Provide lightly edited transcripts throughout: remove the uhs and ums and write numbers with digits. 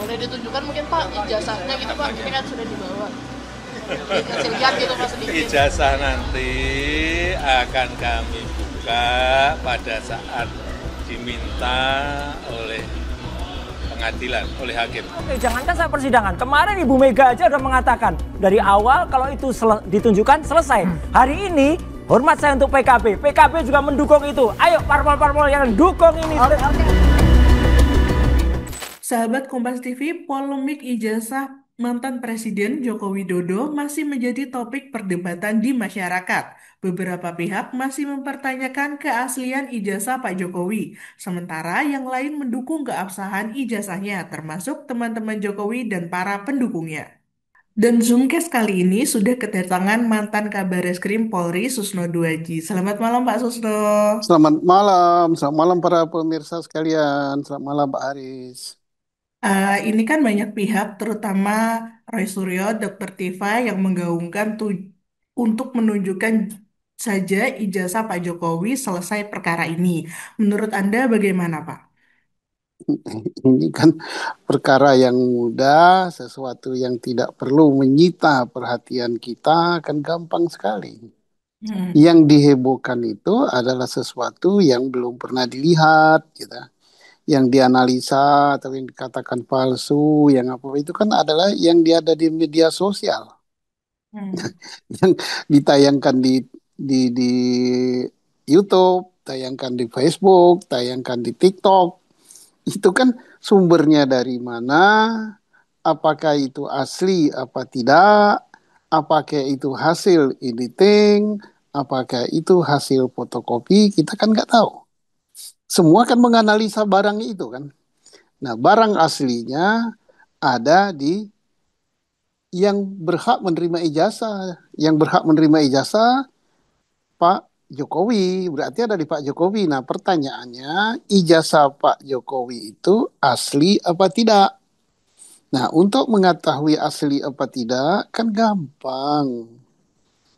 boleh ditunjukkan mungkin Pak ijazahnya gitu Pak, ini kan sudah dibawa. Kasih lihat gitu Pak sedikit. Ijazah nanti akan kami buka pada saat diminta oleh pengadilan, oleh hakim. Oke, jangankan saya persidangan. Kemarin Ibu Mega aja udah mengatakan dari awal kalau itu ditunjukkan selesai. Hari ini hormat saya untuk PKB. PKB juga mendukung itu. Ayo parpol-parpol yang dukung ini. Sahabat Kompas TV, polemik ijazah mantan Presiden Joko Widodo masih menjadi topik perdebatan di masyarakat. Beberapa pihak masih mempertanyakan keaslian ijazah Pak Jokowi, sementara yang lain mendukung keabsahan ijazahnya, termasuk teman-teman Jokowi dan para pendukungnya. Dan Zoomcast kali ini sudah kedatangan mantan Kabareskrim Polri Susno Duaji. Selamat malam Pak Susno. Selamat malam para pemirsa sekalian, selamat malam Pak Haris. Ini kan banyak pihak, terutama Roy Suryo, Dr. Tiva yang menggaungkan untuk menunjukkan saja ijazah Pak Jokowi selesai perkara ini. Menurut Anda bagaimana, Pak? Ini kan perkara yang mudah, sesuatu yang tidak perlu menyita perhatian kita, kan gampang sekali. Hmm. Yang dihebohkan itu adalah sesuatu yang belum pernah dilihat, gitu. Yang dianalisa atau yang dikatakan palsu, yang apa itu kan adalah yang dia ada di media sosial, Hmm. yang ditayangkan di YouTube, tayangkan di Facebook, tayangkan di TikTok. Itu kan sumbernya dari mana, apakah itu asli apa tidak, apakah itu hasil editing, apakah itu hasil fotokopi, kita kan nggak tahu. Semua kan menganalisa barang itu kan. Nah, barang aslinya ada di yang berhak menerima ijazah. Yang berhak menerima ijazah Pak Jokowi, berarti ada di Pak Jokowi. Nah, pertanyaannya, ijazah Pak Jokowi itu asli apa tidak? Nah, untuk mengetahui asli apa tidak, kan gampang.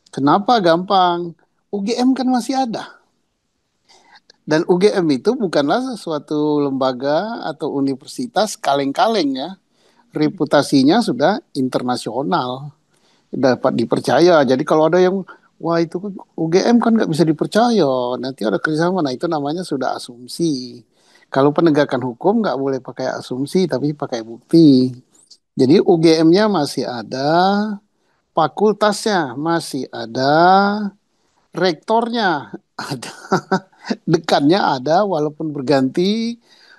Kenapa gampang? UGM kan masih ada. Dan UGM itu bukanlah sesuatu lembaga atau universitas kaleng-kaleng ya. Reputasinya sudah internasional, dapat dipercaya. Jadi kalau ada yang wah itu UGM kan nggak bisa dipercaya, nanti ada kerjasama. Nah itu namanya sudah asumsi. Kalau penegakan hukum nggak boleh pakai asumsi, tapi pakai bukti. Jadi UGM-nya masih ada, fakultasnya masih ada, rektornya ada, dekannya ada, walaupun berganti.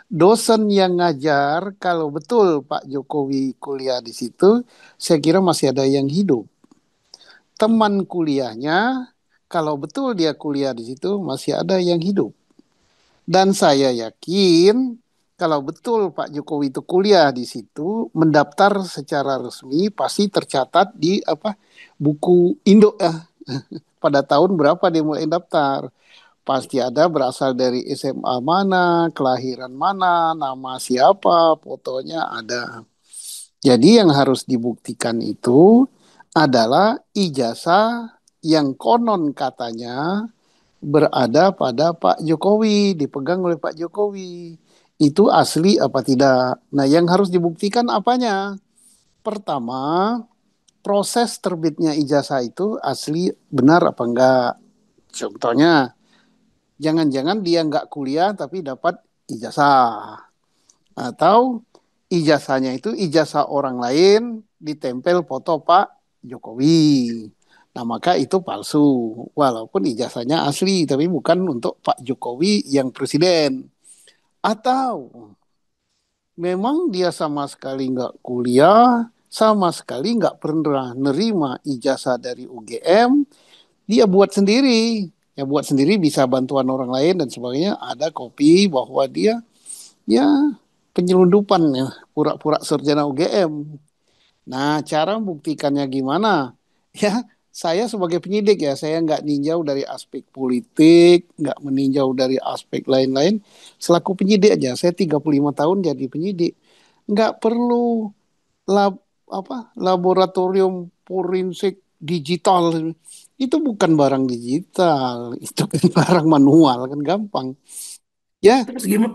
Dosen yang ngajar, kalau betul Pak Jokowi kuliah di situ, saya kira masih ada yang hidup. Teman kuliahnya, kalau betul dia kuliah di situ, masih ada yang hidup. Dan saya yakin kalau betul Pak Jokowi itu kuliah di situ, mendaftar secara resmi pasti tercatat di buku Indo ya. Pada tahun berapa dia mulai daftar? Pasti ada berasal dari SMA mana, kelahiran mana, nama siapa, fotonya ada. Jadi yang harus dibuktikan itu adalah ijazah yang konon katanya berada pada Pak Jokowi, dipegang oleh Pak Jokowi. Itu asli apa tidak? Nah, yang harus dibuktikan apanya? Pertama, proses terbitnya ijazah itu asli benar apa enggak? Contohnya, jangan-jangan dia nggak kuliah tapi dapat ijazah. Atau ijazahnya itu ijazah orang lain ditempel foto Pak Jokowi. Nah, maka itu palsu. Walaupun ijazahnya asli, tapi bukan untuk Pak Jokowi yang presiden. Atau memang dia sama sekali nggak kuliah, sama sekali nggak pernah nerima ijazah dari UGM, dia buat sendiri. Ya buat sendiri bisa bantuan orang lain dan sebagainya. Ada kopi bahwa dia ya penyelundupan ya, pura-pura sarjana UGM. Nah, cara membuktikannya gimana? Ya, saya sebagai penyidik ya, saya nggak ninjau dari aspek politik, nggak meninjau dari aspek lain-lain. Selaku penyidik aja, saya 35 tahun jadi penyidik. Nggak perlu lab, laboratorium forensik digital. Itu bukan barang digital, itu kan barang manual, kan gampang. Ya, Terus gimana,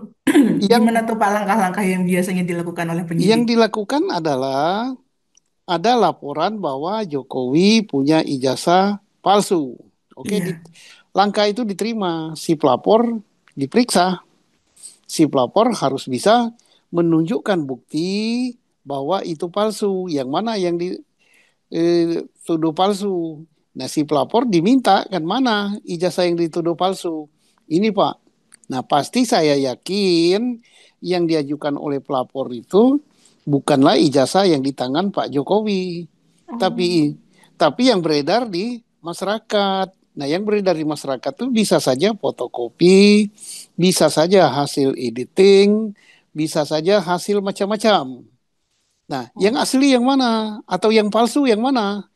gimana yang tuh Pak langkah-langkah yang biasanya dilakukan oleh penyidik? dilakukan adalah ada laporan bahwa Jokowi punya ijazah palsu. Oke, Iya. langkah itu diterima, si pelapor diperiksa. Si pelapor harus bisa menunjukkan bukti bahwa itu palsu. Yang mana yang dituduh palsu. Nah, si pelapor diminta kan mana ijazah yang dituduh palsu. Ini Pak. Nah, pasti saya yakin yang diajukan oleh pelapor itu bukanlah ijazah yang di tangan Pak Jokowi, Oh. tapi yang beredar di masyarakat. Nah, yang beredar di masyarakat itu bisa saja fotokopi, bisa saja hasil editing, bisa saja hasil macam-macam. Nah, yang Oh. asli yang mana atau yang palsu yang mana?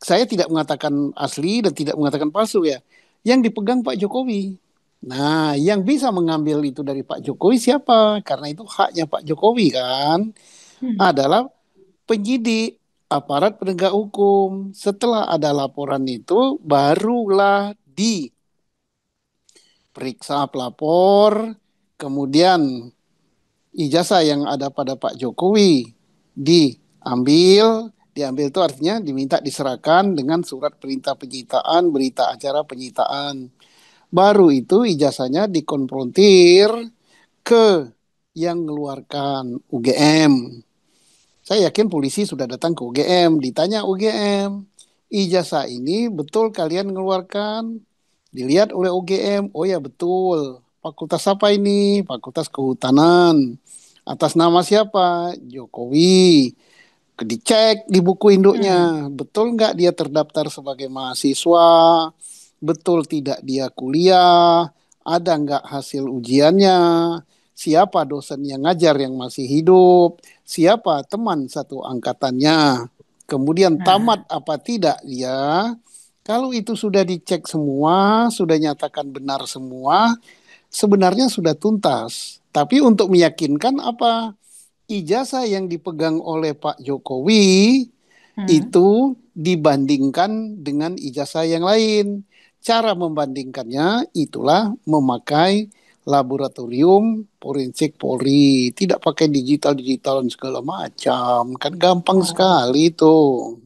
Saya tidak mengatakan asli dan tidak mengatakan palsu ya. Yang dipegang Pak Jokowi. Nah, yang bisa mengambil itu dari Pak Jokowi siapa? Karena itu haknya Pak Jokowi kan. Hmm. Adalah penyidik, aparat penegak hukum. Setelah ada laporan itu, barulah diperiksa pelapor, kemudian ijazah yang ada pada Pak Jokowi diambil itu artinya diminta diserahkan dengan surat perintah penyitaan, berita acara penyitaan. Baru itu ijazahnya dikonfrontir ke yang mengeluarkan UGM. Saya yakin polisi sudah datang ke UGM, ditanya UGM, ijazah ini betul kalian mengeluarkan? Dilihat oleh UGM, oh ya betul. Fakultas apa ini? Fakultas Kehutanan. Atas nama siapa? Jokowi. Dicek di buku Hmm. induknya, betul nggak dia terdaftar sebagai mahasiswa? Betul tidak dia kuliah? Ada nggak hasil ujiannya? Siapa dosen yang ngajar yang masih hidup? Siapa teman satu angkatannya? Kemudian tamat Nah, apa tidak dia? Kalau itu sudah dicek semua, sudah nyatakan benar semua, sebenarnya sudah tuntas. Tapi untuk meyakinkan apa? Ijazah yang dipegang oleh Pak Jokowi hmm. itu dibandingkan dengan ijazah yang lain. Cara membandingkannya itulah memakai laboratorium forensik Polri, tidak pakai digital-digital dan segala macam. Kan gampang Oh. sekali itu,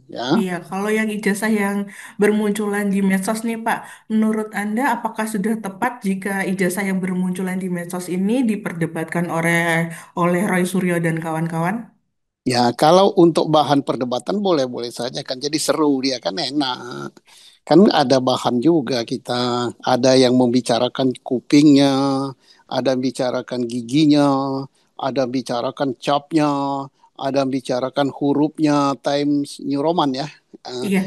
ya. Iya, kalau yang ijazah yang bermunculan di medsos nih Pak, menurut Anda apakah sudah tepat jika ijazah yang bermunculan di medsos ini diperdebatkan oleh Roy Suryo dan kawan-kawan? Ya, kalau untuk bahan perdebatan boleh-boleh saja kan. Jadi seru dia kan enak. Kan ada bahan juga kita. Ada yang membicarakan kupingnya, ada yang bicarakan giginya, ada yang bicarakan capnya, ada yang bicarakan hurufnya Times New Roman ya. Eh, Iya.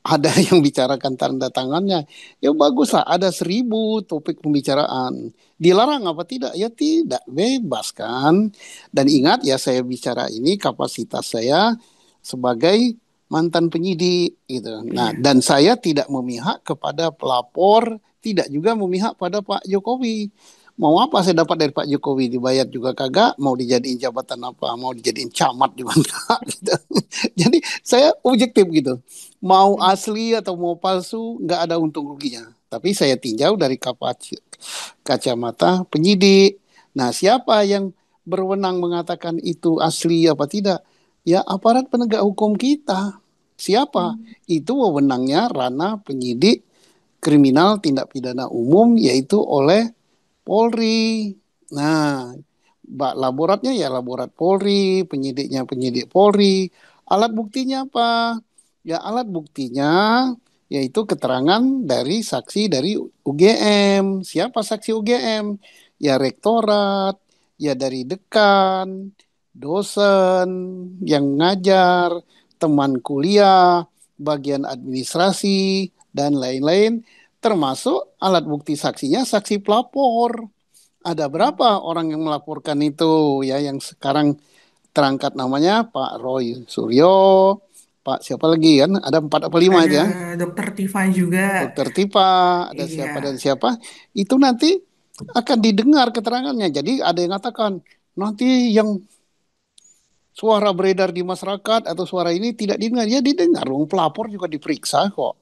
ada yang bicarakan tanda tangannya. Ya bagus lah, ada 1.000 topik pembicaraan. Dilarang apa tidak? Ya tidak, bebas kan. Dan ingat ya saya bicara ini kapasitas saya sebagai mantan penyidik gitu. Nah, Iya. dan saya tidak memihak kepada pelapor, tidak juga memihak pada Pak Jokowi. Mau apa saya dapat dari Pak Jokowi? Dibayar juga kagak, mau dijadiin jabatan apa, mau dijadiin camat juga enggak gitu. Jadi saya objektif gitu. Mau asli atau mau palsu, nggak ada untung ruginya. Tapi saya tinjau dari kacamata penyidik. Nah, siapa yang berwenang mengatakan itu asli apa tidak? Ya, aparat penegak hukum kita. Siapa? Hmm. Itu wewenangnya ranah penyidik kriminal tindak pidana umum, yaitu oleh Polri. Nah, laboratnya ya laborat Polri, penyidiknya penyidik Polri. Alat buktinya apa? Ya alat buktinya yaitu keterangan dari saksi dari UGM. Siapa saksi UGM? Ya rektorat, ya dari dekan, dosen yang ngajar, teman kuliah, bagian administrasi, dan lain-lain. Termasuk alat bukti saksinya saksi pelapor. Ada berapa orang yang melaporkan itu ya yang sekarang terangkat namanya Pak Roy Suryo, Pak siapa lagi kan? Ada 4 atau 5 Ada itu ya. Dokter Tifa juga. Dokter Tipa, ada Iya. siapa dan siapa. Itu nanti akan didengar keterangannya. Jadi ada yang mengatakan nanti yang suara beredar di masyarakat atau suara ini tidak didengar. Ya didengar. Pelapor juga diperiksa kok.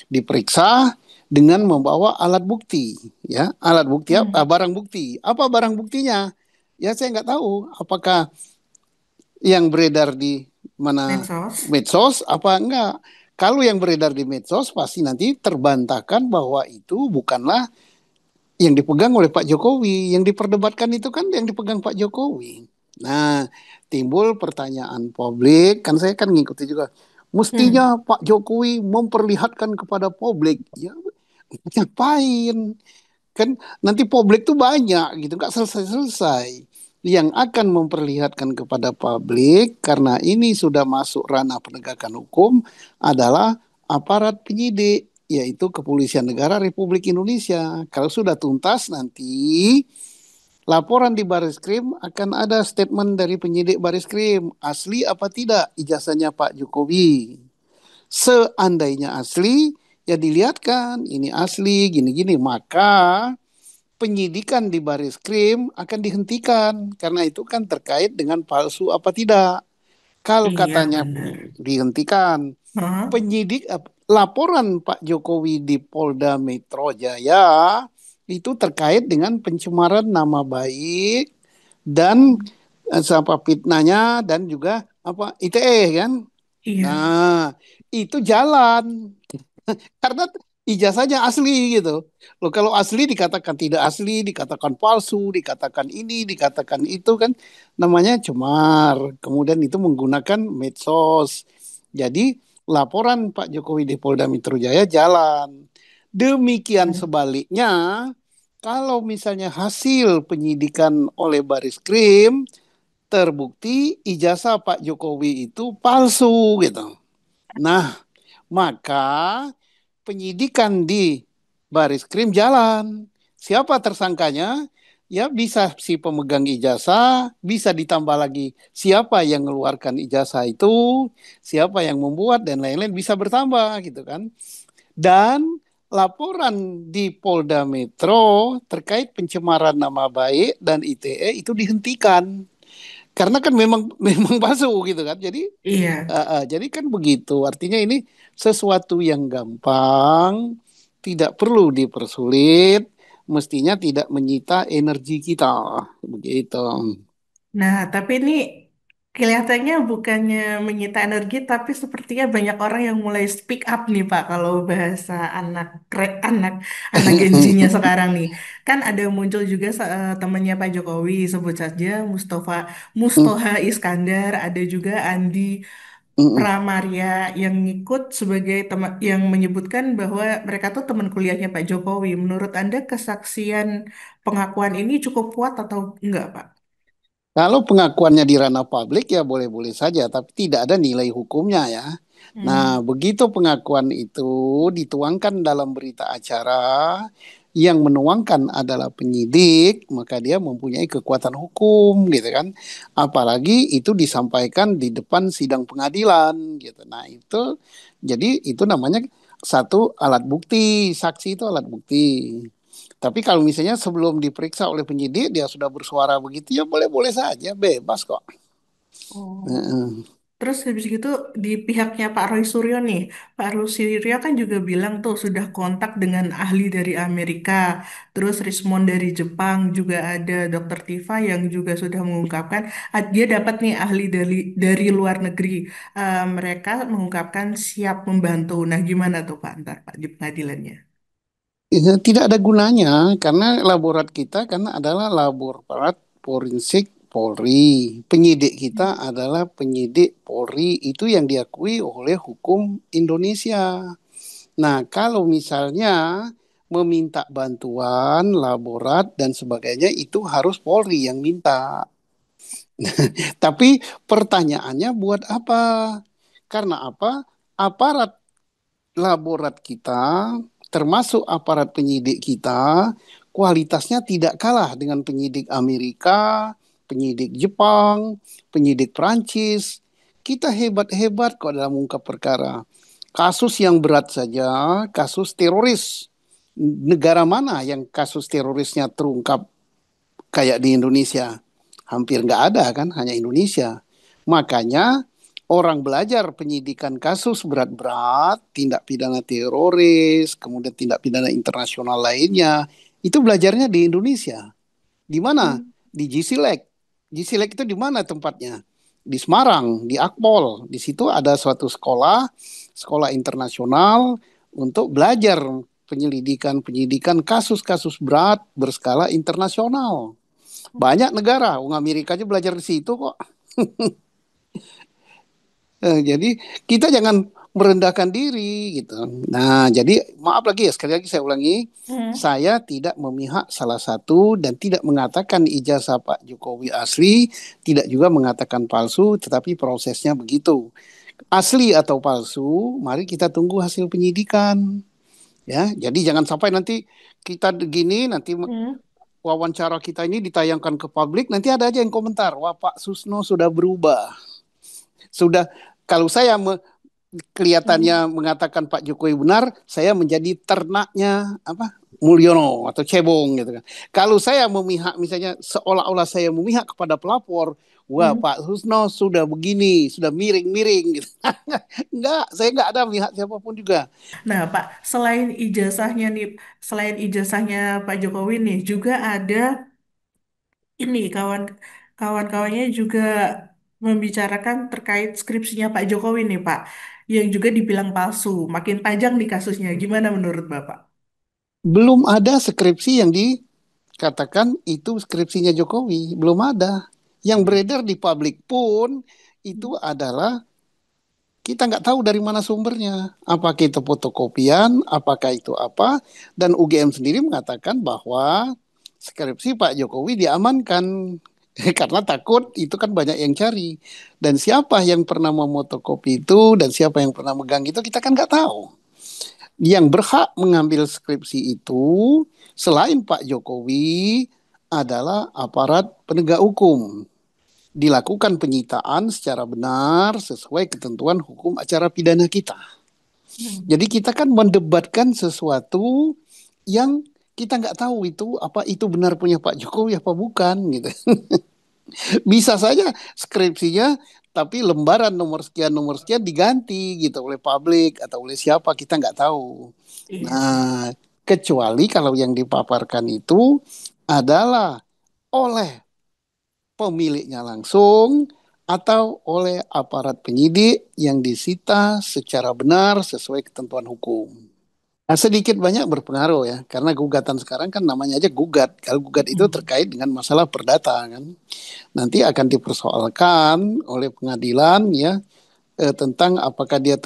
Diperiksa, dengan membawa alat bukti, ya, alat bukti, Hmm. barang bukti. Apa barang buktinya? Ya saya nggak tahu apakah yang beredar di mana Medsos. medsos apa enggak. Kalau yang beredar di medsos pasti nanti terbantahkan bahwa itu bukanlah yang dipegang oleh Pak Jokowi. Yang diperdebatkan itu kan yang dipegang Pak Jokowi. Nah, timbul pertanyaan publik, kan saya kan ngikuti juga. Hmm. Mestinya Pak Jokowi memperlihatkan kepada publik. Ya, ngapain? Kan nanti publik tuh banyak gitu, nggak selesai-selesai. Yang akan memperlihatkan kepada publik karena ini sudah masuk ranah penegakan hukum adalah aparat penyidik, yaitu Kepolisian Negara Republik Indonesia. Kalau sudah tuntas nanti laporan di Baris Krim akan ada statement dari penyidik Baris Krim, asli apa tidak ijazahnya Pak Jokowi. Seandainya asli, ya dilihatkan ini asli gini-gini, maka penyidikan di Baris Krim akan dihentikan karena itu kan terkait dengan palsu apa tidak. Kalau Iya, katanya benar. dihentikan, Hah? penyidik laporan Pak Jokowi di Polda Metro Jaya itu terkait dengan pencemaran nama baik dan apa fitnahnya dan juga apa ITE kan. Iya. Nah, itu jalan karena ijazahnya asli gitu. Loh kalau asli dikatakan tidak asli, dikatakan palsu, dikatakan ini, dikatakan itu kan namanya cemar. Kemudian itu menggunakan medsos. Jadi laporan Pak Jokowi di Polda Metro Jaya jalan. Demikian sebaliknya, kalau misalnya hasil penyidikan oleh Baris Krim terbukti ijazah Pak Jokowi itu palsu gitu. Nah, maka penyidikan di Baris Krim jalan. Siapa tersangkanya? Ya bisa si pemegang ijazah, bisa ditambah lagi siapa yang mengeluarkan ijazah itu, siapa yang membuat dan lain-lain bisa bertambah gitu kan. Dan laporan di Polda Metro terkait pencemaran nama baik dan ITE itu dihentikan karena kan memang memang palsu gitu kan. Iya. Jadi kan begitu. Artinya ini sesuatu yang gampang, tidak perlu dipersulit, mestinya tidak menyita energi kita. Begitu. Nah, tapi ini kelihatannya bukannya menyita energi, tapi sepertinya banyak orang yang mulai speak up nih, Pak. Kalau bahasa anak anak Gen Z-nya sekarang nih, kan ada muncul juga temannya Pak Jokowi, sebut saja Mustoha Iskandar, ada juga Andi Pramaria yang ngikut sebagai teman yang menyebutkan bahwa mereka tuh teman kuliahnya Pak Jokowi. Menurut Anda kesaksian pengakuan ini cukup kuat atau enggak, Pak? Kalau pengakuannya di ranah publik ya boleh-boleh saja, tapi tidak ada nilai hukumnya ya. Hmm. Nah, begitu pengakuan itu dituangkan dalam berita acara, yang menuangkan adalah penyidik, maka dia mempunyai kekuatan hukum gitu kan. Apalagi itu disampaikan di depan sidang pengadilan gitu. Nah, itu jadi itu namanya satu alat bukti, saksi itu alat bukti. Tapi kalau misalnya sebelum diperiksa oleh penyidik dia sudah bersuara begitu ya boleh-boleh saja, bebas kok. Oh. Heeh. Terus habis gitu di pihaknya Pak Roy Suryo nih, Pak Roy Suryo kan juga bilang tuh sudah kontak dengan ahli dari Amerika, terus respon dari Jepang juga ada Dokter Tifa yang juga sudah mengungkapkan dia dapat nih ahli dari luar negeri. Mereka mengungkapkan siap membantu. Nah, gimana tuh Pak ntar Pak di pengadilannya? Ya, tidak ada gunanya karena laborat kita karena adalah laborat forensik Polri. Penyidik kita adalah penyidik Polri itu yang diakui oleh hukum Indonesia. Nah, kalau misalnya meminta bantuan laborat dan sebagainya itu harus Polri yang minta. Tapi pertanyaannya buat apa? Karena apa? Aparat laborat kita, termasuk aparat penyidik kita, kualitasnya tidak kalah dengan penyidik Amerika, penyidik Jepang, penyidik Prancis. Kita hebat-hebat kok dalam mengungkap perkara. Kasus yang berat saja, kasus teroris. Negara mana yang kasus terorisnya terungkap kayak di Indonesia? Hampir nggak ada kan, hanya Indonesia. Makanya orang belajar penyidikan kasus berat-berat, tindak pidana teroris, kemudian tindak pidana internasional lainnya, itu belajarnya di Indonesia. Di mana? Hmm. Di GSILEK. GSILEK itu di mana tempatnya? Di Semarang, di Akpol. Di situ ada suatu sekolah, sekolah internasional untuk belajar penyidikan kasus-kasus berat berskala internasional. Banyak negara, Amerika aja belajar di situ kok. Jadi kita jangan merendahkan diri gitu. Nah, jadi maaf lagi ya, sekali lagi saya ulangi, Hmm. saya tidak memihak salah satu dan tidak mengatakan ijazah Pak Jokowi asli, tidak juga mengatakan palsu, tetapi prosesnya begitu. Asli atau palsu, mari kita tunggu hasil penyidikan. Ya, jadi jangan sampai nanti kita begini, nanti Hmm. wawancara kita ini ditayangkan ke publik, nanti ada aja yang komentar, wah Pak Susno sudah berubah. Sudah, kalau saya Hmm. kelihatannya mengatakan Pak Jokowi benar, saya menjadi ternaknya apa Mulyono atau Cebong gitu kan. Kalau saya memihak misalnya seolah-olah saya memihak kepada pelapor, wah Hmm. Pak Susno sudah begini, sudah miring-miring gitu. Enggak, saya enggak ada melihat siapapun juga. Nah, Pak, selain ijazahnya Pak Jokowi nih, juga ada ini kawan-kawannya juga membicarakan terkait skripsinya Pak Jokowi nih, Pak, yang juga dibilang palsu. Makin panjang nih kasusnya. Gimana menurut Bapak? Belum ada skripsi yang dikatakan itu skripsinya Jokowi, belum ada. Yang beredar di publik pun itu adalah kita nggak tahu dari mana sumbernya. Apakah itu fotokopian, apakah itu apa. Dan UGM sendiri mengatakan bahwa skripsi Pak Jokowi diamankan. Karena takut itu kan banyak yang cari. Dan siapa yang pernah memotokopi itu dan siapa yang pernah megang itu kita kan nggak tahu. Yang berhak mengambil skripsi itu selain Pak Jokowi adalah aparat penegak hukum. Dilakukan penyitaan secara benar sesuai ketentuan hukum acara pidana kita. Hmm. Jadi kita kan mendebatkan sesuatu yang kita nggak tahu itu benar punya Pak Jokowi apa bukan gitu. Bisa saja skripsinya tapi lembaran nomor sekian diganti gitu oleh publik atau oleh siapa kita nggak tahu. Iya sih. Nah, kecuali kalau yang dipaparkan itu adalah oleh pemiliknya langsung atau oleh aparat penyidik yang disita secara benar sesuai ketentuan hukum. Nah, sedikit banyak berpengaruh ya, karena gugatan sekarang kan namanya aja gugat. Kalau gugat itu Hmm. terkait dengan masalah perdata kan, nanti akan dipersoalkan oleh pengadilan ya tentang apakah dia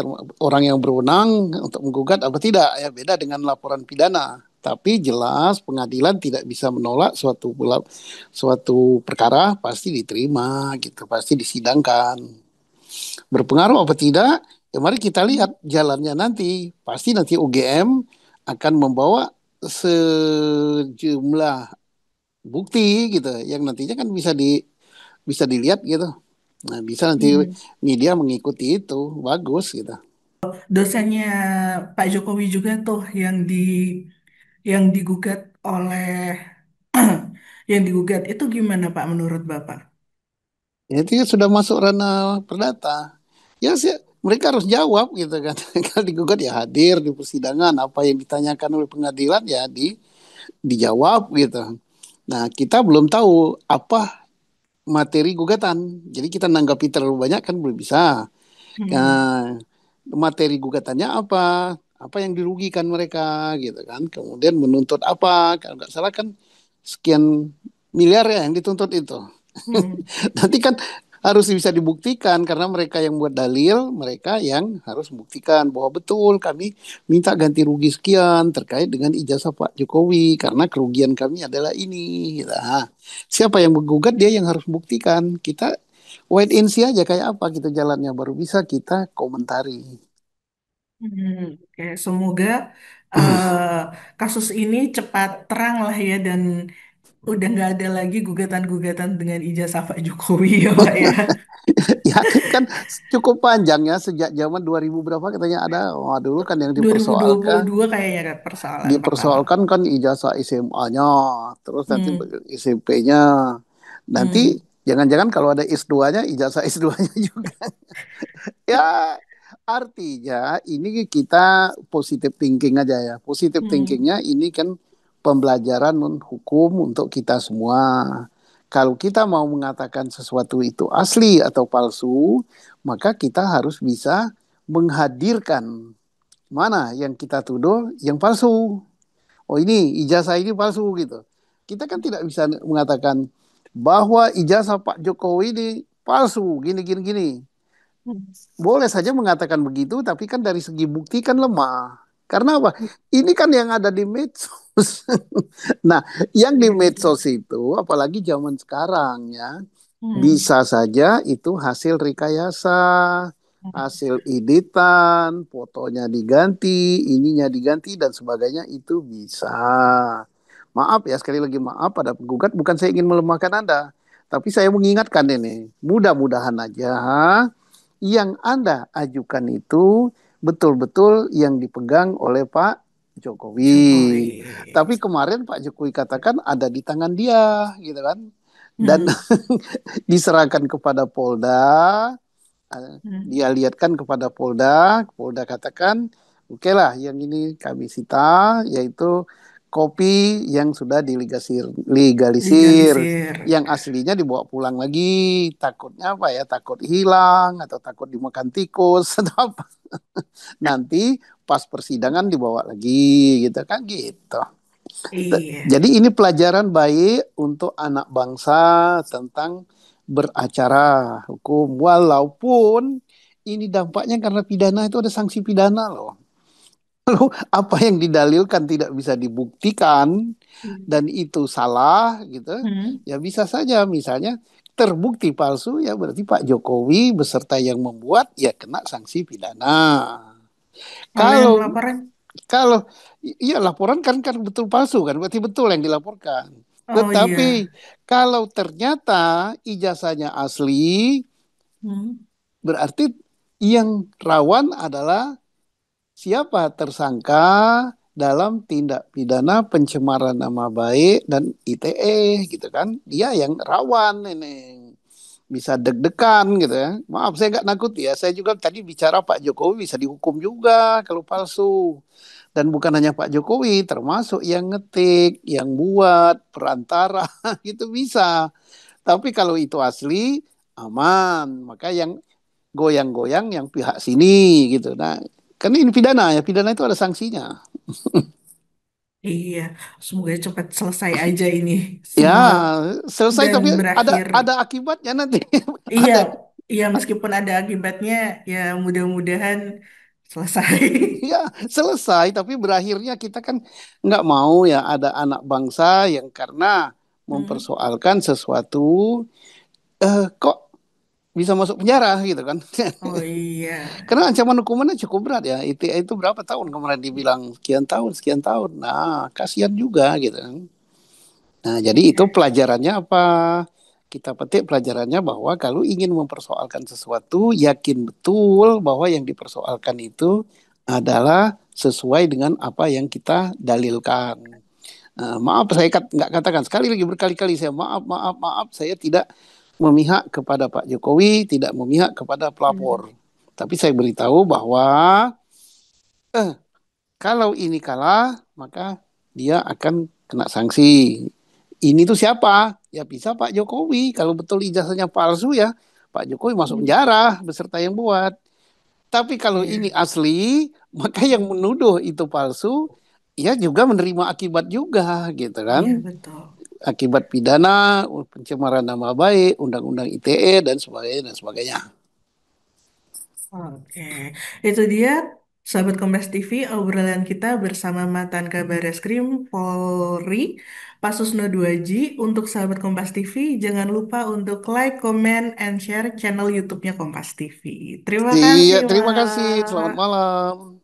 orang yang berwenang untuk menggugat apa tidak ya, beda dengan laporan pidana. Tapi jelas pengadilan tidak bisa menolak suatu perkara pasti diterima gitu, pasti disidangkan. Berpengaruh apa tidak? Ya mari kita lihat jalannya nanti. Pasti nanti UGM akan membawa sejumlah bukti gitu yang nantinya kan bisa dilihat gitu. Nah, bisa nanti Hmm. media mengikuti itu, bagus gitu. Dosennya Pak Jokowi juga tuh yang digugat oleh yang digugat itu gimana Pak menurut Bapak? Ya, itu sudah masuk ranah perdata. Ya sih, mereka harus jawab gitu kan. Kalau digugat ya hadir di persidangan, apa yang ditanyakan oleh pengadilan ya dijawab gitu. Nah, kita belum tahu apa materi gugatan. Jadi kita nanggapi terlalu banyak kan belum bisa. Hmm. Nah, materi gugatannya apa? Apa yang dirugikan mereka gitu kan. Kemudian menuntut apa? Kalau nggak salah kan sekian miliar ya yang dituntut itu. Hmm. Nanti kan harus bisa dibuktikan karena mereka yang buat dalil, mereka yang harus membuktikan bahwa betul kami minta ganti rugi sekian terkait dengan ijazah Pak Jokowi karena kerugian kami adalah ini. Nah, siapa yang menggugat dia yang harus membuktikan. Kita wait and see aja kayak apa gitu jalannya baru bisa kita komentari. Hmm. Oke, semoga eh, kasus ini cepat terang lah ya dan udah nggak ada lagi gugatan-gugatan dengan ijazah Pak Jokowi ya Pak ya. Ya kan cukup panjang ya sejak zaman 2000 berapa katanya ada. Wah, dulu kan yang Dua ribu dua puluh dipersoalkan dua kayaknya kan persoalan pertama. dipersoalkan kan ijazah SMA-nya, terus nanti Hmm. SMP-nya. Nanti Hmm. Jangan-jangan kalau ada S2-nya, ijazah S2-nya juga. Ya, artinya ini kita positive thinking aja ya. Positive Hmm. thinkingnya ini kan pembelajaran hukum untuk kita semua. Kalau kita mau mengatakan sesuatu itu asli atau palsu, maka kita harus bisa menghadirkan mana yang kita tuduh yang palsu. Oh ini ijazah ini palsu gitu. Kita kan tidak bisa mengatakan bahwa ijazah Pak Jokowi ini palsu, gini gini gini. Boleh saja mengatakan begitu, tapi kan dari segi bukti kan lemah. Karena apa? Ini kan yang ada di medsos. Nah, yang di Iya betul. medsos itu, apalagi zaman sekarang ya, Hmm. bisa saja itu hasil rekayasa, hasil editan, fotonya diganti, ininya diganti, dan sebagainya itu bisa. Maaf ya, sekali lagi maaf pada penggugat, bukan saya ingin melemahkan Anda. Tapi saya mengingatkan ini, mudah-mudahan aja yang Anda ajukan itu betul-betul yang dipegang oleh Pak Jokowi. Jokowi. Tapi kemarin Pak Jokowi katakan ada di tangan dia, gitu kan. Dan Hmm. diserahkan kepada Polda, Hmm. dia lihatkan kepada Polda, Polda katakan, oke lah, yang ini kami sita, yaitu kopi yang sudah legalisir, Legalisir. yang aslinya dibawa pulang lagi, takutnya apa ya, takut hilang, atau takut dimakan tikus, atau apa. Nanti pas persidangan dibawa lagi, gitu kan, gitu. Iya. Jadi ini pelajaran baik untuk anak bangsa tentang beracara hukum. Walaupun ini dampaknya karena pidana itu ada sanksi pidana loh. Lalu apa yang didalilkan tidak bisa dibuktikan dan itu salah gitu, Hmm. ya bisa saja misalnya terbukti palsu ya berarti Pak Jokowi beserta yang membuat ya kena sanksi pidana. Kalau yang Kalau laporan? Kalau iya laporan kan betul palsu kan, berarti betul yang dilaporkan. Oh Tetapi iya. kalau ternyata ijazahnya asli, Hmm. berarti yang rawan adalah siapa tersangka dalam tindak pidana pencemaran nama baik dan ITE gitu kan. Dia yang rawan ini. Bisa deg-degan gitu ya. Maaf saya nggak nakut ya. Saya juga tadi bicara Pak Jokowi bisa dihukum juga kalau palsu. Dan bukan hanya Pak Jokowi, termasuk yang ngetik, yang buat, perantara, itu bisa. Tapi kalau itu asli, aman. Maka yang goyang-goyang yang pihak sini gitu. Nah, kan ini pidana ya, pidana itu ada sanksinya. Iya. Semoga cepat selesai aja ini Ya, semua selesai dan tapi ada berakhir. ada akibatnya nanti. Iya. Ada. Iya meskipun ada akibatnya ya mudah-mudahan selesai. Ya, selesai tapi berakhirnya kita kan nggak mau ya ada anak bangsa yang karena Hmm. mempersoalkan sesuatu kok bisa masuk penjara gitu kan. Oh iya. Karena ancaman hukumannya cukup berat ya. Itu berapa tahun kemarin dibilang sekian tahun, sekian tahun. Nah, kasihan juga gitu kan. Nah, jadi itu Iya. pelajarannya apa? Kita petik pelajarannya bahwa kalau ingin mempersoalkan sesuatu, yakin betul bahwa yang dipersoalkan itu adalah sesuai dengan apa yang kita dalilkan. Maaf saya nggak katakan sekali lagi berkali-kali saya maaf maaf maaf saya tidak memihak kepada Pak Jokowi, tidak memihak kepada Hmm. pelapor. Tapi saya beritahu bahwa kalau ini kalah, maka dia akan kena sanksi. Ini tuh siapa? Ya bisa Pak Jokowi. Kalau betul ijazahnya palsu ya, Pak Jokowi masuk Hmm. penjara beserta yang buat. Tapi kalau ini Iya. asli, maka yang menuduh itu palsu, ya juga menerima akibat juga, gitu Iya kan? betul. Akibat pidana, pencemaran nama baik, undang-undang ITE dan sebagainya dan sebagainya. Oke, itu dia sahabat Kompas TV obrolan kita bersama mantan Kabar Eskrim Polri Pasusno 2J. Untuk sahabat Kompas TV, jangan lupa untuk like, comment, and share channel YouTube-nya Kompas TV. Terima kasih, Iya, terima kasih. Selamat Wak. malam.